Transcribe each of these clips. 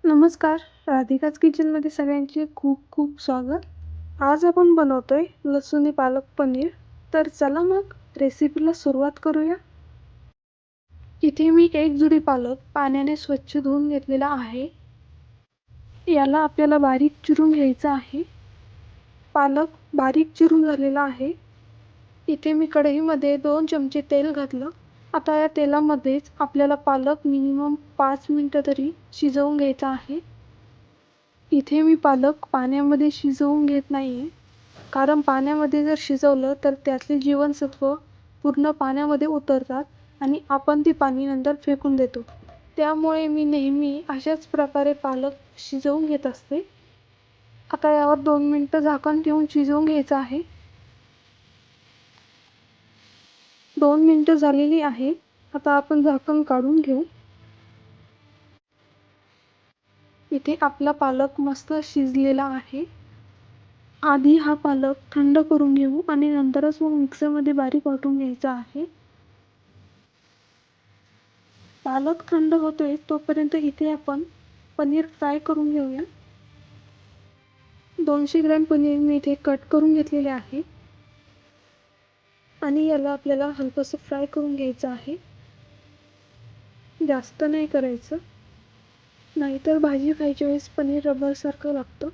नमस्कार. राधिकाच किचनमध्ये सगळ्यांचे खूप खूप स्वागत. आज आपण बनवतोय लसूणी पालक पनीर. तर चला मग रेसिपीला सुरुवात करूया. इथे मी एक जुडी पालक पाण्याने स्वच्छ धुवून घेतलेला आहे. याला आपल्याला बारीक चिरून घ्यायचा आहे. पालक बारीक चिरून झालेला आहे. इथे मी कढईमध्ये 2 चमचे तेल घातलं. आता या तेलामध्येच आपल्याला पालक मिनिमम 5 मिनिटं तरी शिजवून घ्यायचा आहे. इथे मी पालक पाण्यामध्ये शिजवून घेत नाही आहे, कारण पाण्यामध्ये जर शिजवलं तर त्यातले जीवनसत्व पूर्ण पाण्यामध्ये उतरतात आणि आपण ते पाणी नंतर फेकून देतो. त्यामुळे मी नेहमी अशाच प्रकारे पालक शिजवून घेत असते. आता यावर 2 मिनिटं झाकण ठेवून शिजवून घ्यायचं आहे. 2 मिनिटं झालेली आहे. आता आपण झाकण काढून घेऊ. इथे आपला पालक मस्त शिजलेला आहे. आधी हा पालक थंड करून घेऊ आणि नंतरच मग मिक्सरमध्ये बारीक वाटून घ्यायचा आहे. पालक थंड होतोय तोपर्यंत इथे आपण पनीर फ्राय करून घेऊया. 200 ग्रॅम पनीर मी इथे कट करून घेतलेले आहे आणि याला आपल्याला हलकंसं फ्राय करून घ्यायचं आहे. जास्त नाही करायचं, नाहीतर भाजी खायच्या वेळेस पनीर रबरसारखं लागतं.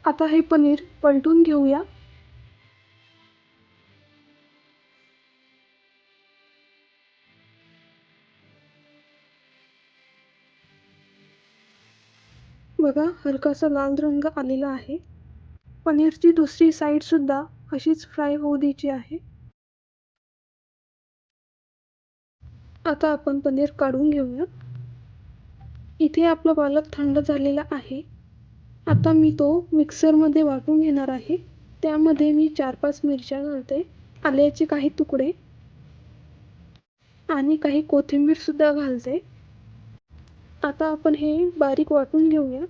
आता हे पनीर पलटून घेऊया. बघा, हलकासा लाल रंग आलेला आहे. पनीरची दुसरी साईड सुद्धा अशीच फ्राय होऊ द्यायची आहे. आता आपण पनीर काढून घेऊया. इथे आपला पालक थंड झालेला आहे. आता मी तो मिक्सरमध्ये वाटून घेणार आहे. त्यामध्ये मी 4-5 मिरच्या घालते, आल्याचे काही तुकडे आणि काही कोथिंबीर सुद्धा घालते. आता आपण हे बारीक वाटून घेऊया.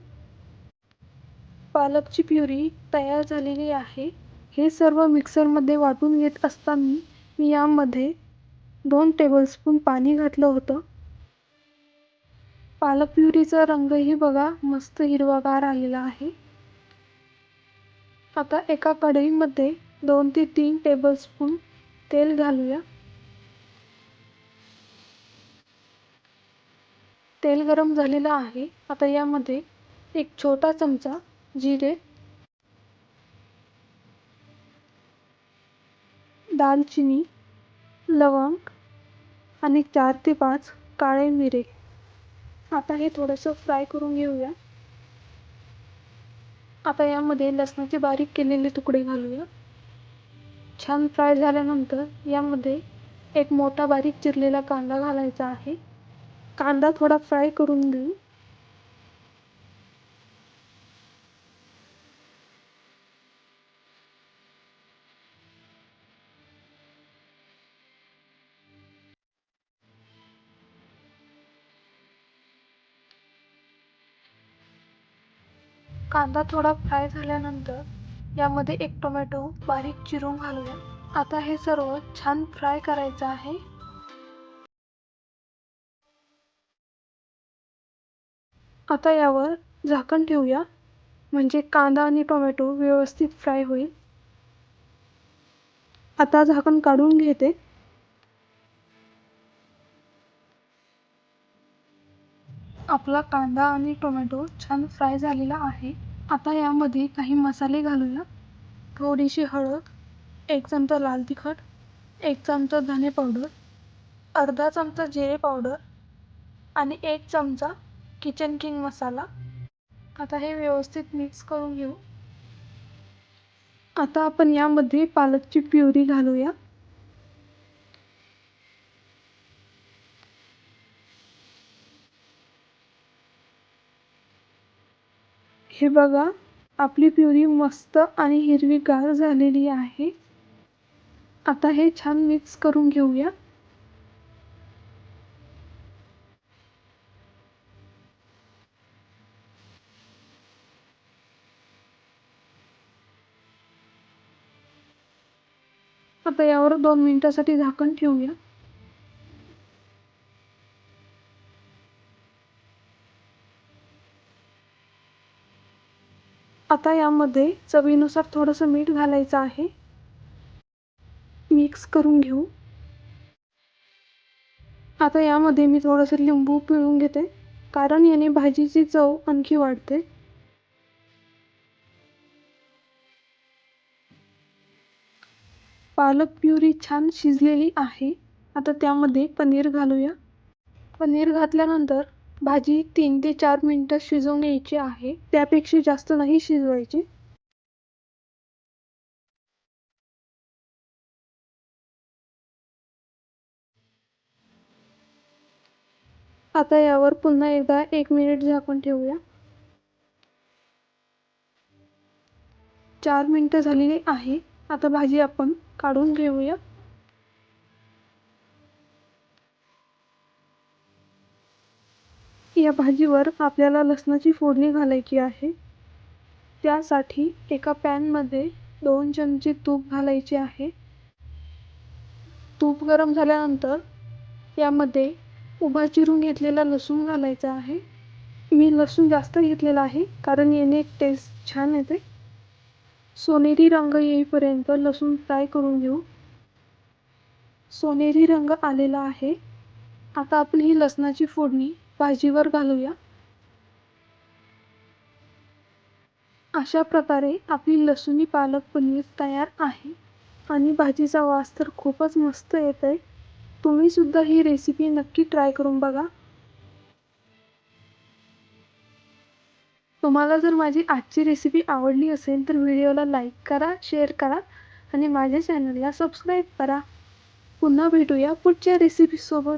पालकची प्युरी तयार झालेली आहे. हे सर्व मिक्सरमध्ये वाटून घेत असताना मी यामध्ये 2 टेबलस्पून पाणी घातलं होतं. पालक प्युरीचा रंगही बघा मस्त हिरवागार आलेला आहे. आता एका कढईमध्ये 2 ते 3 टेबलस्पून तेल घालूया. तेल गरम झालेलं आहे. आता यामध्ये एक छोटा चमचा जिरे, दालचिनी, लवंग आणि 4 ते 5 काळे मिरे. आता हे थोडंसं फ्राय करून घेऊया. आता यामध्ये लसणाचे बारीक केलेले तुकडे घालूया. छान फ्राय झाल्यानंतर यामध्ये एक मोठा बारीक चिरलेला कांदा घालायचा आहे. कांदा थोडा फ्राय करून घेऊ. कांदा थोडा फ्राय झाल्यानंतर यामध्ये एक टोमॅटो बारीक चिरून घालूया. आता हे सर्व छान फ्राय करायचं आहे. आता यावर झाकण ठेवूया, म्हणजे कांदा आणि टोमॅटो व्यवस्थित फ्राय होईल. आता झाकण काढून घेते. आपला कांदा आणि टोमॅटो छान फ्राय झालेला आहे. आता यामध्ये काही मसाले घालूया. थोडीशी हळद, 1 चमचा लाल तिखट, 1 चमचा धने पावडर, अर्धा चमचा जिरे पावडर आणि 1 चमचा किचन किंग मसाला. आता हे व्यवस्थित मिक्स करून घेऊ. आता आपण यामध्ये पालकची प्युरी घालूया. हे बघा, आपली प्युरी मस्त आणि हिरवीगार झालेली आहे. आता हे छान मिक्स करून घेऊया. आता यावर 2 मिनिटासाठी झाकण ठेवूया. आता यामध्ये चवीनुसार थोडंसं मीठ घालायचं आहे. मिक्स करून घेऊ. आता यामध्ये मी थोडंसं लिंबू पिळून घेते, कारण याने भाजीची चव आणखी वाढते. पालक प्युरी छान शिजलेली आहे. आता त्यामध्ये पनीर घालूया. पनीर घातल्यानंतर भाजी 3 ते 4 मिनिटं शिजवून घ्यायची आहे. त्यापेक्षा जास्त नाही शिजवायची. आता यावर पुन्हा एकदा 1 मिनिट झाकून ठेवूया. 4 मिनिटं झालेली आहे. आता भाजी आपण काढून घेऊया. या भाजीवर आपल्याला लसणाची फोडणी घालायची आहे. त्यासाठी एका पॅनमध्ये 2 चमचे तूप घालायचे आहे. तूप गरम झाल्यानंतर यामध्ये उभा चिरून घेतलेला लसूण घालायचा आहे. मी लसूण जास्त घेतलेला आहे, कारण याने टेस्ट छान येते. सोनेरी रंग येईपर्यंत लसूण फ्राय करून घेऊ. सोनेरी रंग आलेला आहे. आता आपण ही लसणाची फोडणी भाजीवर घालूया. अशा प्रकारे आपली लसुणी पालक पनीर तयार आहे आणि भाजीचा वास तर खूपच मस्त येतोय. तुम्ही सुद्धा ही रेसिपी नक्की ट्राय करून बघा. तुम्हाला जर माझी आजची रेसिपी आवडली असेल तर व्हिडिओला लाईक करा, शेअर करा आणि माझ्या चॅनलला सबस्क्राईब करा. पुन्हा भेटूया पुढच्या रेसिपीसोबत.